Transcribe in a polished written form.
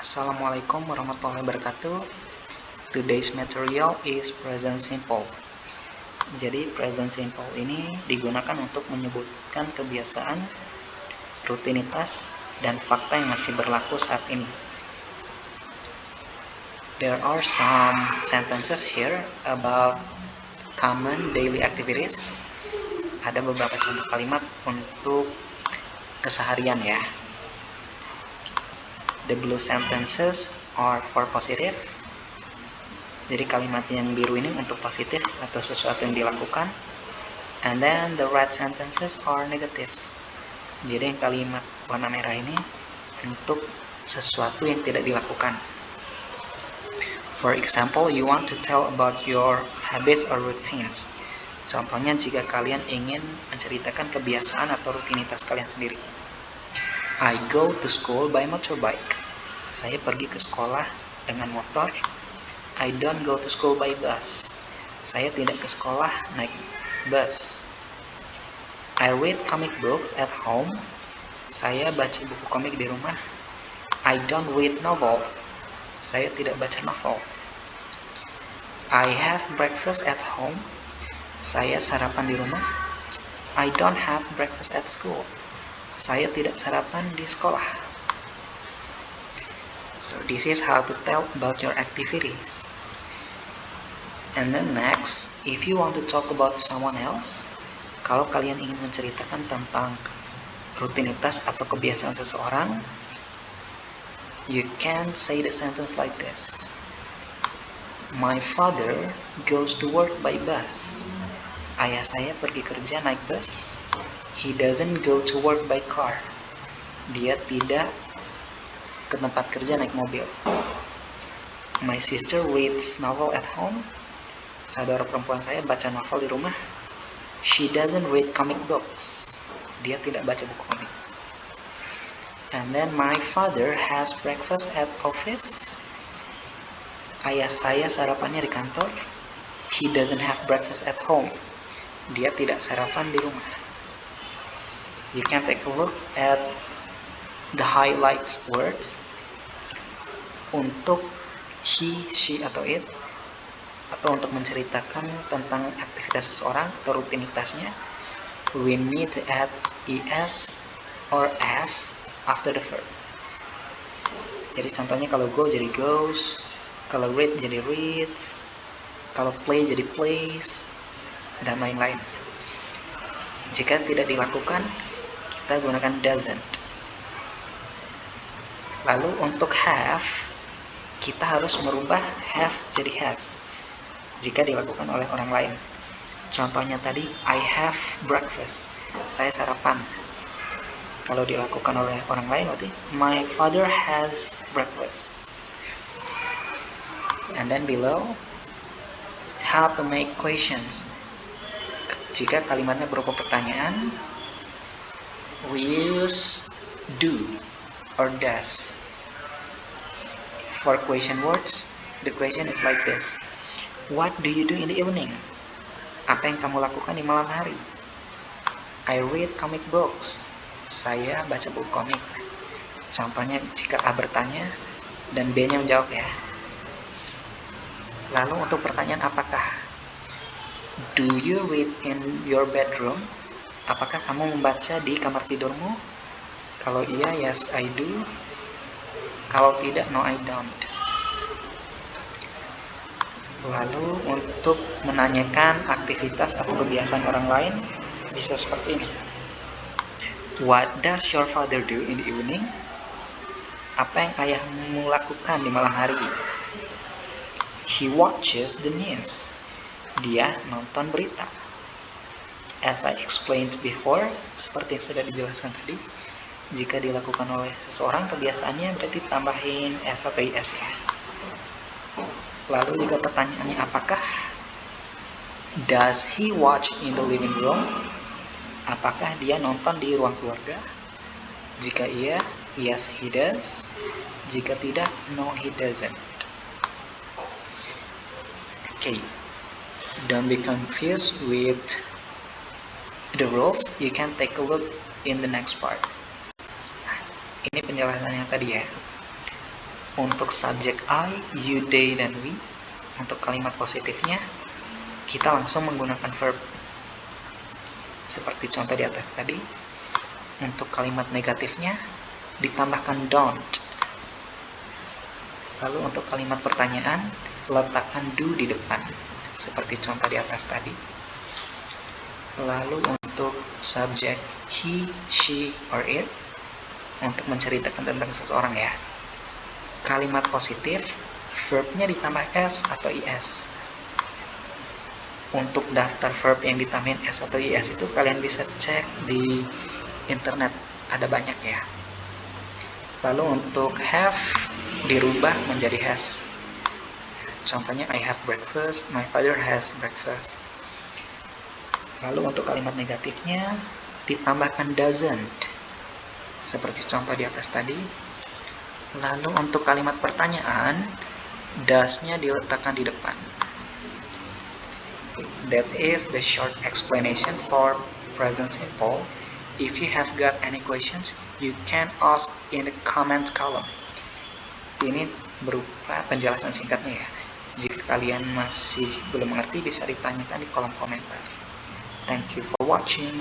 Assalamualaikum warahmatullahi wabarakatuh. Today's material is present simple. Jadi present simple ini digunakan untuk menyebutkan kebiasaan, rutinitas, dan fakta yang masih berlaku saat ini. There are some sentences here about common daily activities. Ada beberapa contoh kalimat untuk keseharian ya. The blue sentences are for positive. Jadi kalimat yang biru ini untuk positif atau sesuatu yang dilakukan. And then the red sentences are negatives. Jadi yang kalimat warna merah ini untuk sesuatu yang tidak dilakukan. For example, you want to tell about your habits or routines. Contohnya jika kalian ingin menceritakan kebiasaan atau rutinitas kalian sendiri. I go to school by motorbike. Saya pergi ke sekolah dengan motor. I don't go to school by bus. Saya tidak ke sekolah naik bus. I read comic books at home. Saya baca buku komik di rumah. I don't read novels. Saya tidak baca novel. I have breakfast at home. Saya sarapan di rumah. I don't have breakfast at school. Saya tidak sarapan di sekolah. So this is how to tell about your activities. And then next, if you want to talk about someone else, kalau kalian ingin menceritakan tentang rutinitas atau kebiasaan seseorang, you can say the sentence like this. My father goes to work by bus. Ayah saya pergi kerja naik bus. He doesn't go to work by car. Dia tidak ke tempat kerja naik mobil. My sister reads novel at home. Saudara perempuan saya baca novel di rumah. She doesn't read comic books. Dia tidak baca buku komik. And then my father has breakfast at office. Ayah saya sarapannya di kantor. He doesn't have breakfast at home. Dia tidak sarapan di rumah. You can take a look at the highlights words untuk he, she, atau it, atau untuk menceritakan tentang aktivitas seseorang atau rutinitasnya. We need to add es or s after the verb. Jadi contohnya kalau go jadi goes, kalau read jadi reads, kalau play jadi plays, dan lain-lain. Jika tidak dilakukan, kita gunakan doesn't. Lalu untuk have, kita harus merubah have jadi has jika dilakukan oleh orang lain. Contohnya tadi, I have breakfast. Saya sarapan. Kalau dilakukan oleh orang lain berarti my father has breakfast. And then below, how to make questions. Jika kalimatnya berupa pertanyaan, we use do or does. For question words, the question is like this. What do you do in the evening? Apa yang kamu lakukan di malam hari? I read comic books. Saya baca buku komik. Contohnya jika A bertanya dan B-nya menjawab ya. Lalu untuk pertanyaan apakah? Do you read in your bedroom? Apakah kamu membaca di kamar tidurmu? Kalau iya, yes I do. Kalau tidak, no I don't. Lalu untuk menanyakan aktivitas atau kebiasaan orang lain bisa seperti ini. What does your father do in the evening? Apa yang ayahmu lakukan di malam hari? He watches the news. Dia nonton berita. As I explained before, seperti yang sudah dijelaskan tadi, jika dilakukan oleh seseorang kebiasaannya berarti tambahin s atau is ya. Lalu jika pertanyaannya apakah, does he watch in the living room? Apakah dia nonton di ruang keluarga? Jika iya, yes he does. Jika tidak, no he doesn't. Okay, don't be confused with the rules. You can take a look in the next part. Ini penjelasan yang tadi ya. Untuk subjek I, you, they, dan we. Untuk kalimat positifnya, kita langsung menggunakan verb. Seperti contoh di atas tadi. Untuk kalimat negatifnya, ditambahkan don't. Lalu untuk kalimat pertanyaan, letakkan do di depan. Seperti contoh di atas tadi. Lalu untuk subjek he, she, or it, untuk menceritakan tentang seseorang ya. Kalimat positif, verbnya ditambah s atau is. Untuk daftar verb yang ditambahin s atau is itu kalian bisa cek di internet, ada banyak ya. Lalu untuk have dirubah menjadi has. Contohnya I have breakfast, my father has breakfast. Lalu untuk kalimat negatifnya ditambahkan doesn't. Seperti contoh di atas tadi. Lalu untuk kalimat pertanyaan, does-nya diletakkan di depan. That is the short explanation for present simple. If you have got any questions, you can ask in the comment column. Ini berupa penjelasan singkatnya ya. Jika kalian masih belum mengerti, bisa ditanyakan di kolom komentar. Thank you for watching.